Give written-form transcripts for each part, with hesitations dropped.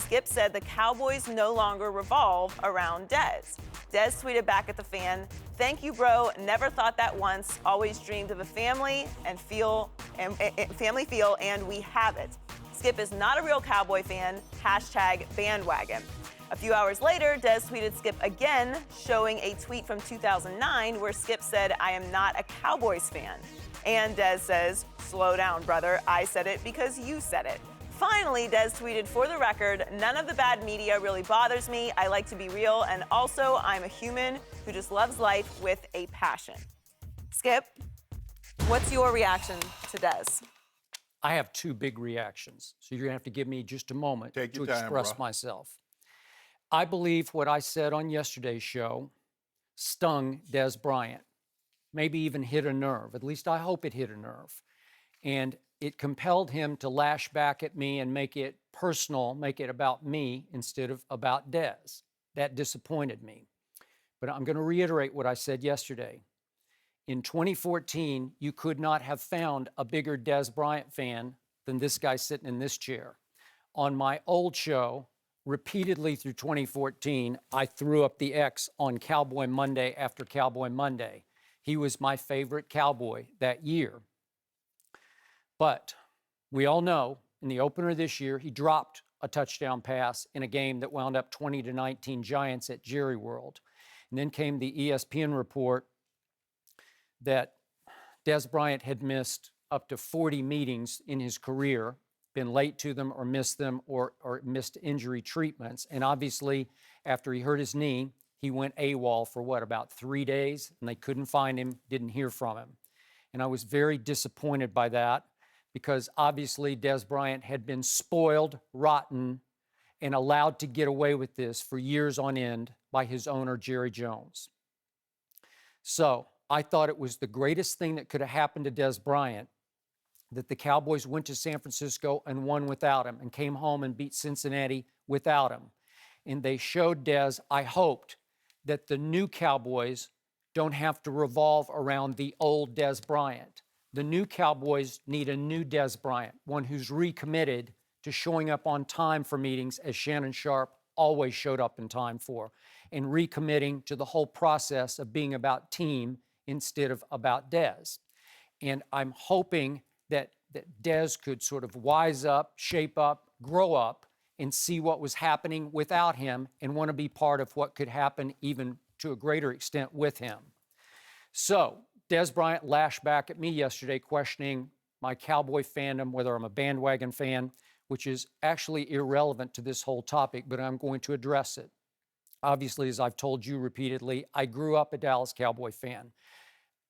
Skip said the Cowboys no longer revolve around Dez. Dez tweeted back at the fan, "Thank you, bro. Never thought that once. Always dreamed of a family and family feel, and we have it. Skip is not a real Cowboy fan. #bandwagon." A few hours later, Dez tweeted Skip again, showing a tweet from 2009 where Skip said, "I am not a Cowboys fan." And Dez says, "Slow down, brother. I said it because you said it." Finally, Dez tweeted, "For the record, none of the bad media really bothers me. I like to be real, and also I'm a human who just loves life with a passion." Skip, what's your reaction to Dez? I have two big reactions, so you're gonna have to give me just a moment to express myself. I believe what I said on yesterday's show stung Dez Bryant, maybe even hit a nerve. At least I hope it hit a nerve. And it compelled him to lash back at me and make it personal, make it about me instead of about Dez. That disappointed me. But I'm going to reiterate what I said yesterday. In 2014, you could not have found a bigger Dez Bryant fan than this guy sitting in this chair. On my old show, repeatedly through 2014, I threw up the X on Cowboy Monday after Cowboy Monday. He was my favorite Cowboy that year. But we all know in the opener this year, he dropped a touchdown pass in a game that wound up 20-19 Giants at Jerry World. And then came the ESPN report that Dez Bryant had missed up to 40 meetings in his career, been late to them or missed them or missed injury treatments. And obviously, after he hurt his knee, he went AWOL for about 3 days, and they couldn't find him, didn't hear from him. And I was very disappointed by that, because obviously Dez Bryant had been spoiled, rotten, and allowed to get away with this for years on end by his owner, Jerry Jones. So I thought it was the greatest thing that could have happened to Dez Bryant that the Cowboys went to San Francisco and won without him and came home and beat Cincinnati without him. And they showed Dez, I hoped, that the new Cowboys don't have to revolve around the old Dez Bryant. The new Cowboys need a new Dez Bryant, one who's recommitted to showing up on time for meetings, as Shannon Sharpe always showed up in time for, and recommitting to the whole process of being about team instead of about Dez. And I'm hoping that Dez could sort of wise up, shape up, grow up, and see what was happening without him and want to be part of what could happen even to a greater extent with him. So Dez Bryant lashed back at me yesterday, questioning my Cowboy fandom, whether I'm a bandwagon fan, which is actually irrelevant to this whole topic, but I'm going to address it. Obviously, as I've told you repeatedly, I grew up a Dallas Cowboy fan.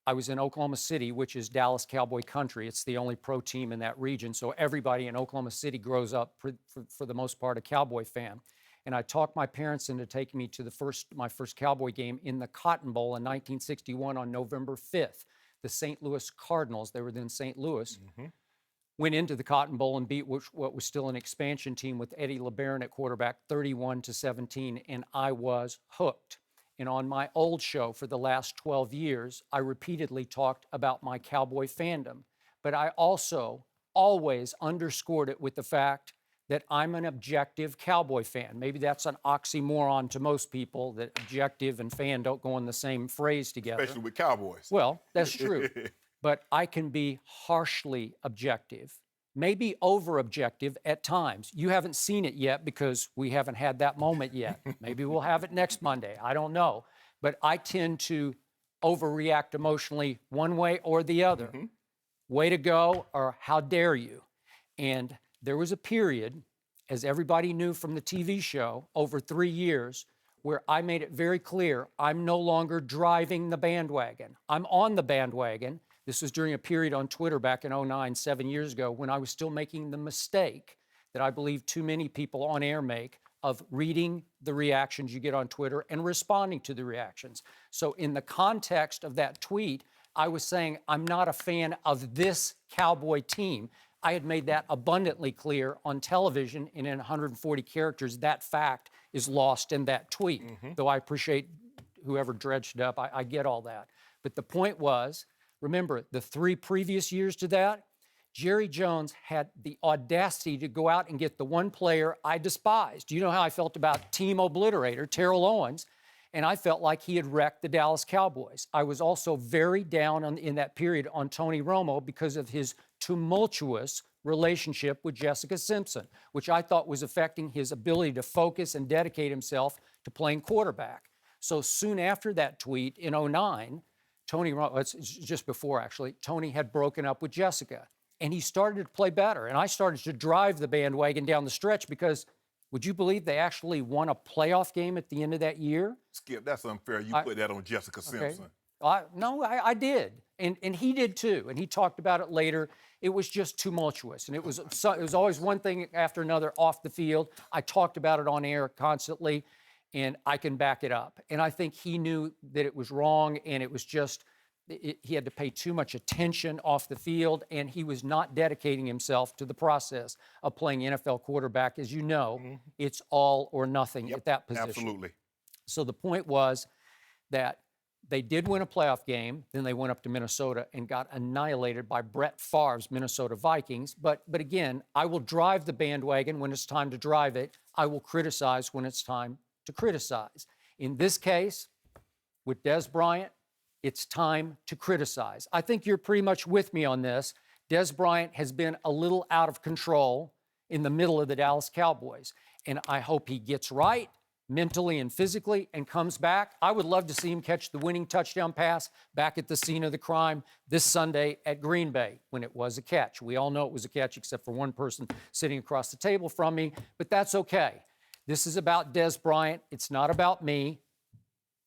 I was in Oklahoma City, which is Dallas Cowboy country. It's the only pro team in that region, so everybody in Oklahoma City grows up, for the most part, a Cowboy fan. And I talked my parents into taking me to my first Cowboy game in the Cotton Bowl in 1961 on November 5th. The St. Louis Cardinals, they were then St. Louis, went into the Cotton Bowl and beat what was still an expansion team with Eddie LeBaron at quarterback, 31-17, and I was hooked. And on my old show for the last 12 years, I repeatedly talked about my Cowboy fandom. But I also always underscored it with the fact that I'm an objective Cowboy fan. Maybe that's an oxymoron to most people, that objective and fan don't go in the same phrase together. Especially with Cowboys. Well, that's true. But I can be harshly objective, maybe over-objective at times. You haven't seen it yet because we haven't had that moment yet. Maybe we'll have it next Monday. I don't know. But I tend to overreact emotionally one way or the other. Way to go, or how dare you? And there was a period, as everybody knew from the TV show, over 3 years, where I made it very clear I'm no longer driving the bandwagon. I'm on the bandwagon. This was during a period on Twitter back in 2009, 7 years ago, when I was still making the mistake that I believe too many people on air make of reading the reactions you get on Twitter and responding to the reactions. So in the context of that tweet, I was saying I'm not a fan of this Cowboy team. I had made that abundantly clear on television, and in 140 characters, that fact is lost in that tweet. Though I appreciate whoever dredged it up, I get all that. But the point was, remember, the 3 previous years to that, Jerry Jones had the audacity to go out and get the one player I despised. You know how I felt about Team Obliterator, Terrell Owens, and I felt like he had wrecked the Dallas Cowboys. I was also very down in that period on Tony Romo because of his tumultuous relationship with Jessica Simpson, which I thought was affecting his ability to focus and dedicate himself to playing quarterback. So soon after that tweet in 2009, Tony Romo, it's just before actually, Tony had broken up with Jessica. And he started to play better. And I started to drive the bandwagon down the stretch because, would you believe they actually won a playoff game at the end of that year? Skip, that's unfair. You put that on Jessica Simpson. No, I did. And he did too. And he talked about it later. It was just tumultuous. And it was always one thing after another off the field. I talked about it on air constantly, and I can back it up. And I think he knew that it was wrong, and it was just, he had to pay too much attention off the field, and he was not dedicating himself to the process of playing NFL quarterback. As you know, it's all or nothing at that position. Absolutely. So the point was that they did win a playoff game. Then they went up to Minnesota and got annihilated by Brett Favre's Minnesota Vikings. But again, I will drive the bandwagon when it's time to drive it. I will criticize when it's time to criticize. In this case, with Dez Bryant, it's time to criticize. I think you're pretty much with me on this. Dez Bryant has been a little out of control in the middle of the Dallas Cowboys. And I hope he gets right mentally and physically and comes back. I would love to see him catch the winning touchdown pass back at the scene of the crime this Sunday at Green Bay when it was a catch. We all know it was a catch except for one person sitting across the table from me, but that's okay. This is about Dez Bryant. It's not about me.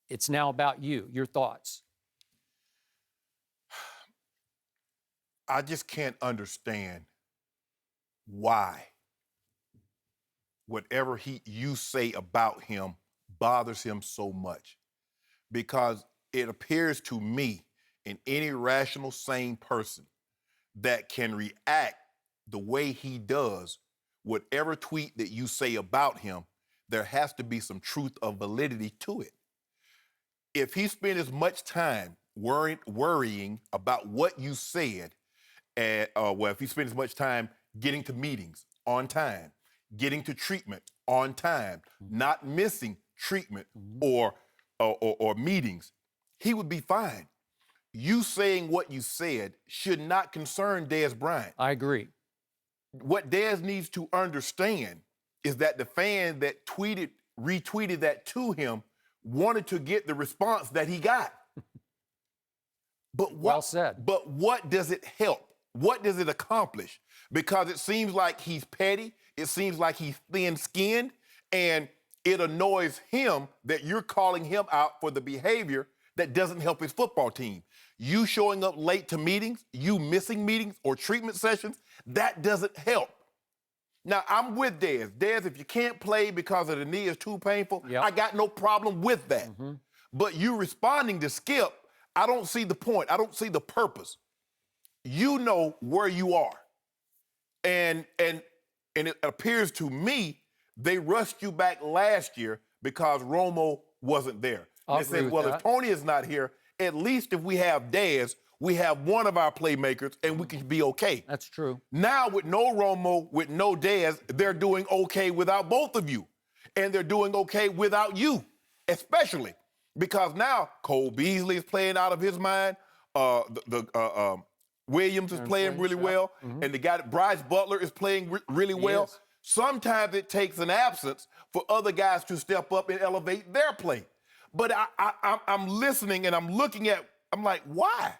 It's now about you. Your thoughts? I just can't understand why whatever you say about him bothers him so much. Because it appears to me, in any rational, sane person that can react the way he does, whatever tweet that you say about him, there has to be some truth or validity to it. If he spent as much time worrying about what you said, if he spent as much time getting to meetings on time, getting to treatment on time, not missing treatment or meetings, he would be fine. You saying what you said should not concern Dez Bryant. I agree. What Dez needs to understand is that the fan that retweeted that to him wanted to get the response that he got. But well said. But what does it help? What does it accomplish? Because it seems like he's petty. It seems like he's thin-skinned, and it annoys him that you're calling him out for the behavior that doesn't help his football team. You showing up late to meetings, you missing meetings or treatment sessions, that doesn't help. Now, I'm with Dez. Dez, if you can't play because of the knee is too painful, I got no problem with that. But you responding to Skip, I don't see the point. I don't see the purpose. You know where you are. And it appears to me they rushed you back last year because Romo wasn't there. They said, well, if Tony is not here, at least if we have Dez, we have one of our playmakers and we can be okay. That's true. Now with no Romo, with no Dez, they're doing okay without both of you. And they're doing okay without you, especially because now Cole Beasley is playing out of his mind. Williams is playing really well. And the guy, Bryce Butler, is playing really well. Sometimes it takes an absence for other guys to step up and elevate their play. But I'm listening and I'm looking at, I'm like, why?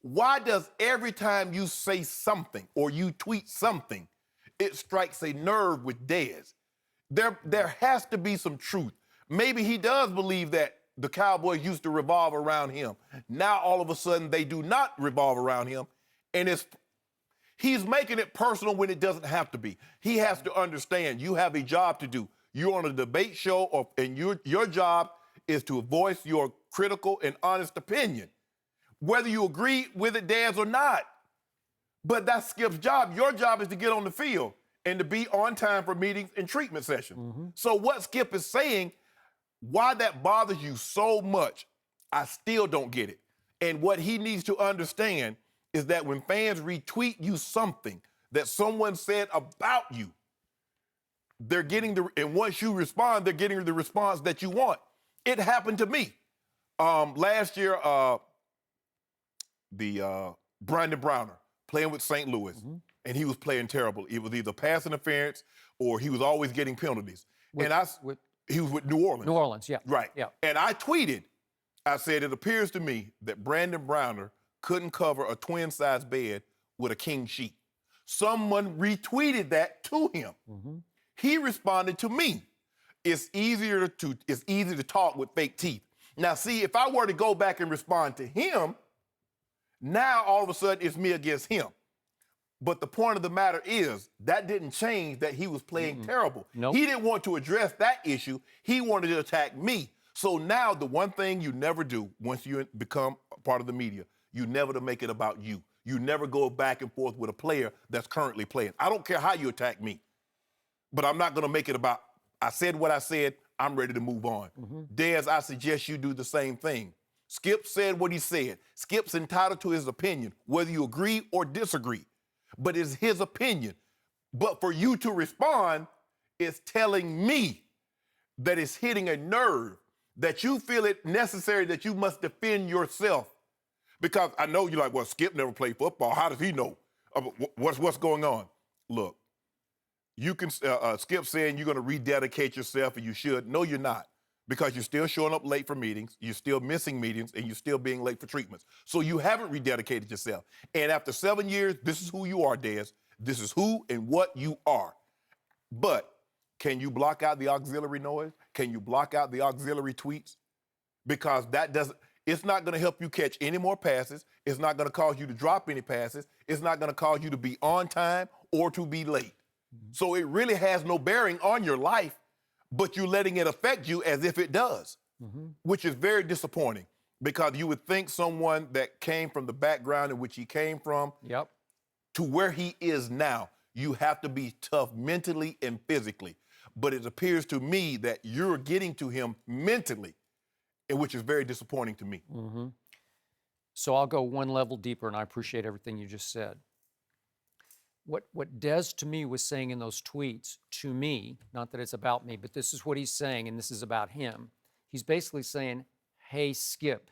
Why does every time you say something or you tweet something, it strikes a nerve with Dez? There has to be some truth. Maybe he does believe that the Cowboys used to revolve around him. Now, all of a sudden, they do not revolve around him. And he's making it personal when it doesn't have to be. He has to understand you have a job to do. You're on a debate show, and your job is to voice your critical and honest opinion, whether you agree with it, Dez, or not. But that's Skip's job. Your job is to get on the field and to be on time for meetings and treatment sessions. So what Skip is saying, why that bothers you so much, I still don't get it. And what he needs to understand is that when fans retweet you something that someone said about you, they're getting and once you respond, they're getting the response that you want. It happened to me. Last year, Brandon Browner playing with St. Louis, and he was playing terrible. It was either pass interference or he was always getting penalties. He was with New Orleans. New Orleans, yeah. Right. Yeah. And I tweeted, I said, it appears to me that Brandon Browner couldn't cover a twin-size bed with a king sheet. Someone retweeted that to him. He responded to me. It's easy to talk with fake teeth. Now, see, if I were to go back and respond to him, now all of a sudden it's me against him. But the point of the matter is that didn't change that he was playing terrible. Nope. He didn't want to address that issue. He wanted to attack me. So now the one thing you never do once you become a part of the media, you never to make it about you. You never go back and forth with a player that's currently playing. I don't care how you attack me, but I'm not going to make it about, I said what I said, I'm ready to move on. Dez, I suggest you do the same thing. Skip said what he said. Skip's entitled to his opinion, whether you agree or disagree. But it's his opinion. But for you to respond is telling me that it's hitting a nerve, that you feel it necessary that you must defend yourself. Because I know you're like, well, Skip never played football. How does he know? What's going on? Look, you can, Skip saying you're going to rededicate yourself, and you should. No, you're not. Because you're still showing up late for meetings, you're still missing meetings, and you're still being late for treatments. So you haven't rededicated yourself. And after 7 years, this is who you are, Dez. This is who and what you are. But can you block out the auxiliary noise? Can you block out the auxiliary tweets? Because it's not going to help you catch any more passes. It's not going to cause you to drop any passes. It's not going to cause you to be on time or to be late. So it really has no bearing on your life, but you're letting it affect you as if it does, which is very disappointing, because you would think someone that came from the background in which he came from to where he is now, you have to be tough mentally and physically. But it appears to me that you're getting to him mentally, which is very disappointing to me. So I'll go one level deeper, and I appreciate everything you just said. What Dez to me was saying in those tweets, to me, not that it's about me, but this is what he's saying, and this is about him. He's basically saying, hey, Skip,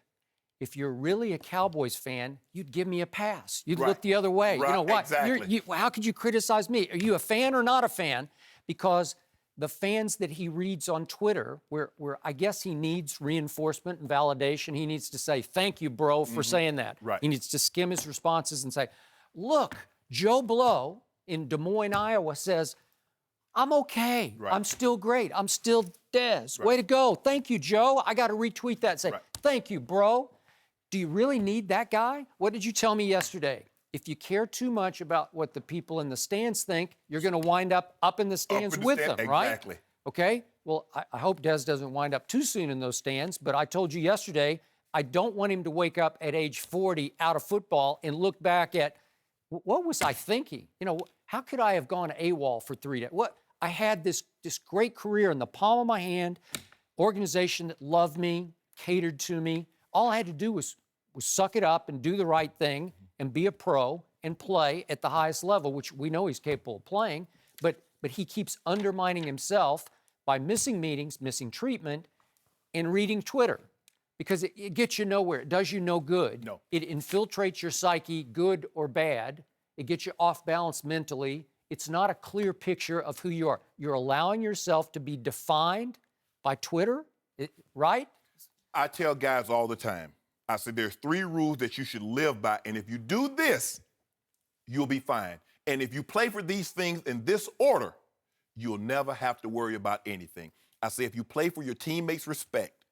if you're really a Cowboys fan, you'd give me a pass. You'd look the other way. Right. You know what? Exactly. How could you criticize me? Are you a fan or not a fan? Because the fans that he reads on Twitter, where I guess he needs reinforcement and validation, he needs to say, thank you, bro, for saying that. Right. He needs to skim his responses and say, look, Joe Blow in Des Moines, Iowa says, I'm okay. Right. I'm still great. I'm still Dez. Way to go. Thank you, Joe. I got to retweet that and say, thank you, bro. Do you really need that guy? What did you tell me yesterday? If you care too much about what the people in the stands think, you're going to wind up in the stands with them, right? Exactly. Okay? Well, I hope Dez doesn't wind up too soon in those stands, but I told you yesterday, I don't want him to wake up at age 40 out of football and look back at, what was I thinking? You know, how could I have gone AWOL for 3 days? I had this great career in the palm of my hand, organization that loved me, catered to me. All I had to do was suck it up and do the right thing and be a pro and play at the highest level, which we know he's capable of playing. But he keeps undermining himself by missing meetings, missing treatment, and reading Twitter. Because it gets you nowhere. It does you no good. No. It infiltrates your psyche, good or bad. It gets you off balance mentally. It's not a clear picture of who you are. You're allowing yourself to be defined by Twitter, right? I tell guys all the time, I said there's 3 rules that you should live by, and if you do this, you'll be fine. And if you play for these things in this order, you'll never have to worry about anything. I say if you play for your teammates' respect,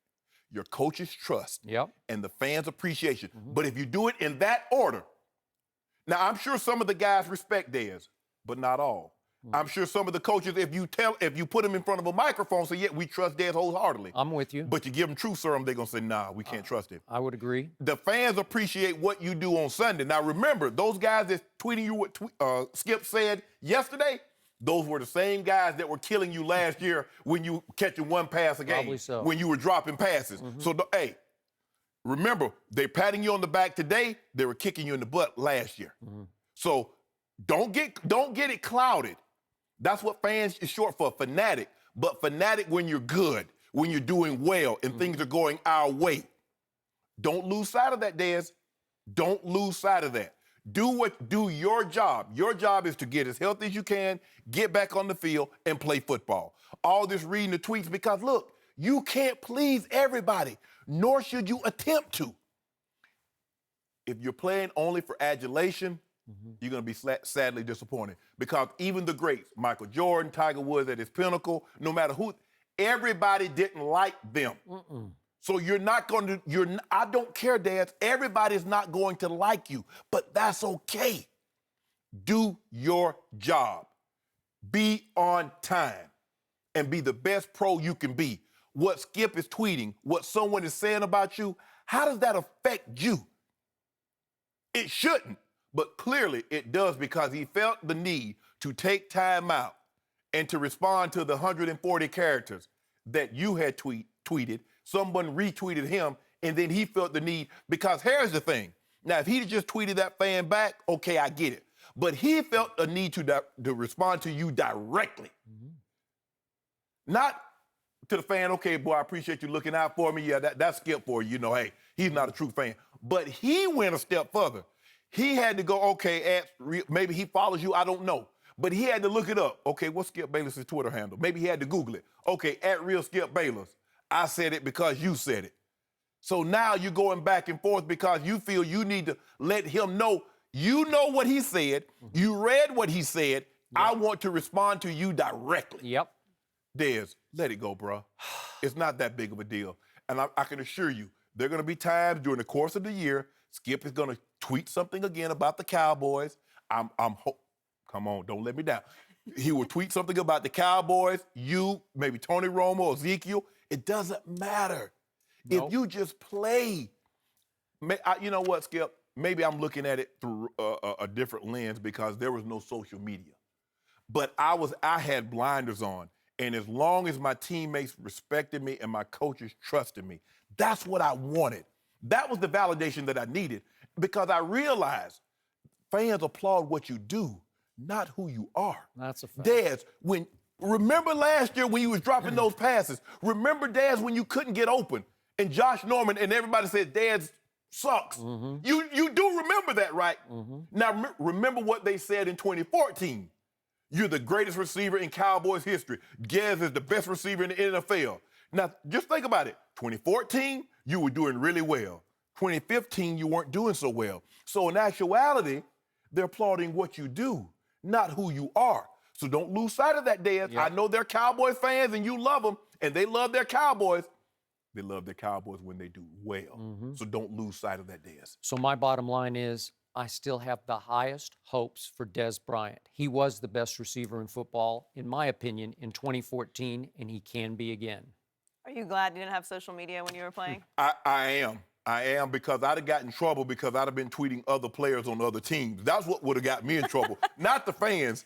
your coach's trust, and the fans' appreciation. But if you do it in that order, now I'm sure some of the guys respect Dez, but not all. I'm sure some of the coaches, if you put them in front of a microphone, say, yeah, we trust Dez wholeheartedly. I'm with you. But you give them truth serum, they're going to say, nah, we can't trust him. I would agree. The fans appreciate what you do on Sunday. Now remember, those guys that's tweeting you what Skip said yesterday, those were the same guys that were killing you last year when you catching one pass a game. Probably so. When you were dropping passes. So, hey, remember, they're patting you on the back today. They were kicking you in the butt last year. So don't get it clouded. That's what fans is short for, fanatic. But fanatic when you're good, when you're doing well, and things are going our way. Don't lose sight of that, Dez. Don't lose sight of that. Do your job. Your job is to get as healthy as you can, get back on the field, and play football. All this reading the tweets because, look, you can't please everybody, nor should you attempt to. If you're playing only for adulation, you're going to be sadly disappointed because even the greats, Michael Jordan, Tiger Woods at his pinnacle, no matter who, everybody didn't like them. So you're not going to, I don't care, Dez, everybody's not going to like you, but that's okay. Do your job. Be on time and be the best pro you can be. What Skip is tweeting, what someone is saying about you, how does that affect you? It shouldn't, but clearly it does because he felt the need to take time out and to respond to the 140 characters that you had tweeted. Someone retweeted him, and then he felt the need, because here's the thing. Now, if he just tweeted that fan back, okay, I get it. But he felt a need to respond to you directly. Not to the fan, okay, boy, I appreciate you looking out for me. Yeah, that's Skip for you. You know, hey, he's not a true fan. But he went a step further. He had to go, okay, maybe he follows you, I don't know. But he had to look it up. Okay, what's Skip Bayless' Twitter handle? Maybe he had to Google it. Okay, @RealSkipBayless. I said it because you said it. So now you're going back and forth because you feel you need to let him know you know what he said. You read what he said. I want to respond to you directly. Dez, let it go, bro. It's not that big of a deal. And I can assure you, there are going to be times during the course of the year, Skip is going to tweet something again about the Cowboys. Come on, don't let me down. He will tweet something about the Cowboys, you, maybe Tony Romo, Ezekiel. It doesn't matter. If you just play. You know what, Skip? Maybe I'm looking at it through a different lens because there was no social media. But I had blinders on. And as long as my teammates respected me and my coaches trusted me, that's what I wanted. That was the validation that I needed because I realized fans applaud what you do, not who you are. That's a fact. Dez, remember last year when you was dropping those passes? Remember, Dez, when you couldn't get open and Josh Norman and everybody said, Dez sucks. You do remember that, right? Now, remember what they said in 2014. You're the greatest receiver in Cowboys history. Dez is the best receiver in the NFL. Now, just think about it. 2014, you were doing really well. 2015, you weren't doing so well. So in actuality, they're applauding what you do, not who you are. So don't lose sight of that, Dez. I know they're Cowboys fans and you love them, and they love their Cowboys. They love their Cowboys when they do well. So don't lose sight of that, Dez. So my bottom line is, I still have the highest hopes for Dez Bryant. He was the best receiver in football, in my opinion, in 2014, and he can be again. Are you glad you didn't have social media when you were playing? I am because I'd have gotten in trouble because I'd have been tweeting other players on other teams. That's what would have got me in trouble, not the fans.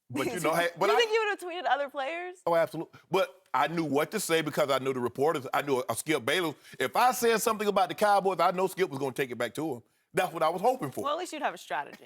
But you know, do you think you would have tweeted other players? Oh, absolutely. But I knew what to say because I knew the reporters. I knew a Skip Bayless. If I said something about the Cowboys, I know Skip was going to take it back to him. That's what I was hoping for. Well, at least you'd have a strategy.